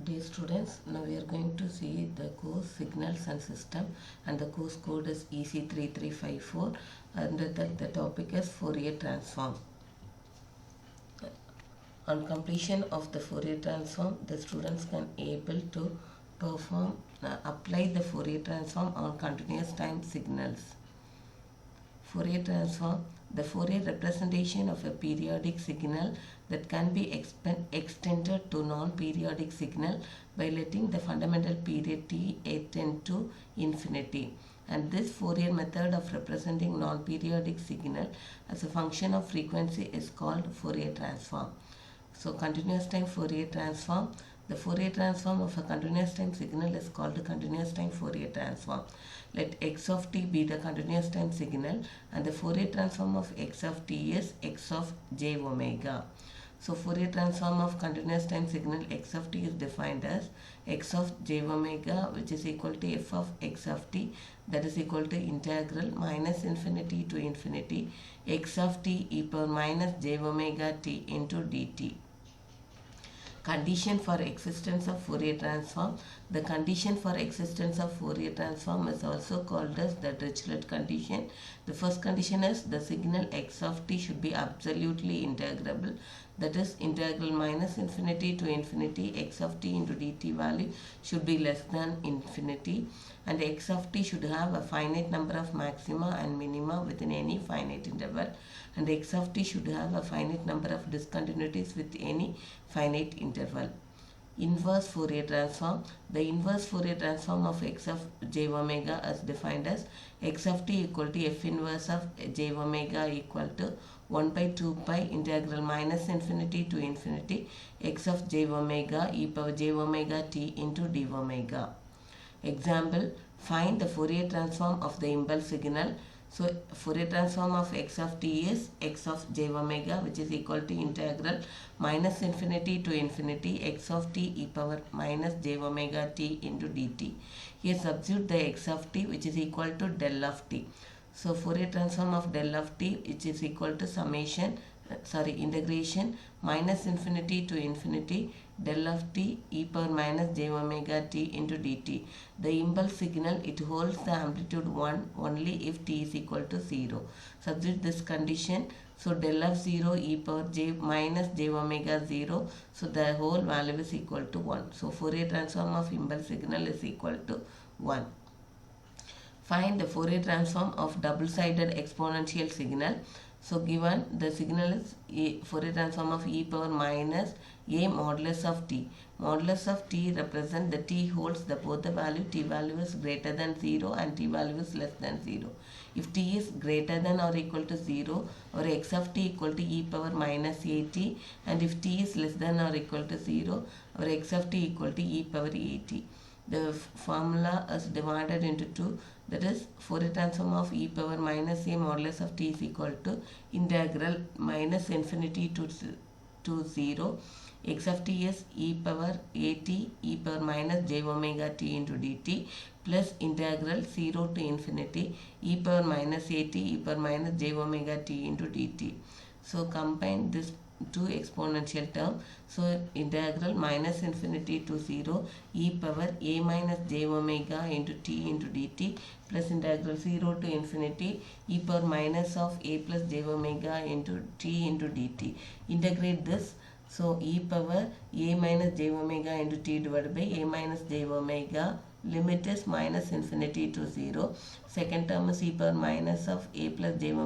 Dear students, now we are going to see the course Signals and System, and the course code is EC3354, and the topic is Fourier Transform. On completion of the Fourier Transform, the students can able to apply the Fourier Transform on continuous time signals. Fourier Transform, the Fourier representation of a periodic signal that can be extended to non-periodic signal by letting the fundamental period t tend to infinity. And this Fourier method of representing non-periodic signal as a function of frequency is called Fourier Transform. So continuous time Fourier Transform. The Fourier transform of a continuous time signal is called the continuous time Fourier transform. Let x of t be the continuous time signal, and the Fourier transform of x of t is x of j omega. So Fourier transform of continuous time signal x of t is defined as x of j omega, which is equal to f of x of t, that is equal to integral minus infinity to infinity x of t e power minus j omega t into dt. Condition for existence of Fourier transform. The condition for existence of Fourier transform is also called as the Dirichlet condition. The first condition is the signal x of t should be absolutely integrable, that is integral minus infinity to infinity x of t into dt value should be less than infinity, and x of t should have a finite number of maxima and minima within any finite interval, and x of t should have a finite number of discontinuities with any finite interval. Inverse Fourier transform. The inverse Fourier transform of x of j omega is defined as x of t equal to f inverse of j omega equal to 1 by 2 pi integral minus infinity to infinity x of j omega e power j omega t into d omega. Example, find the Fourier transform of the impulse signal. So Fourier transform of x of t is x of j omega, which is equal to integral minus infinity to infinity x of t e power minus j omega t into dt. Here substitute the x of t, which is equal to del of t. So Fourier transform of del of t, which is equal to integration minus infinity to infinity del of t e power minus j omega t into dt. The impulse signal, it holds the amplitude 1 only if t is equal to 0. Substitute this condition. So del of 0 e power j minus j omega 0. So the whole value is equal to 1. So Fourier transform of impulse signal is equal to 1. Find the Fourier transform of double-sided exponential signal. So given the signal is Fourier transform of e power minus a modulus of t. Modulus of t represent the t holds the both the value t value is greater than 0 and t value is less than 0. If t is greater than or equal to 0, or x of t equal to e power minus at, and if t is less than or equal to 0, or x of t equal to e power at. The formula is divided into two, that is Fourier transform of e power minus a modulus of t is equal to integral minus infinity to 0 x of t is e power at e power minus j omega t into dt plus integral 0 to infinity e power minus at e power minus j omega t into dt. So combine this two exponential term. So integral minus infinity to 0 e power a minus j omega into t into dt plus integral 0 to infinity e power minus of a plus j omega into t into dt. Integrate this. So e power a minus j omega into t divided by a minus j omega, limit is minus infinity to 0. Second term is e power minus of a plus j omega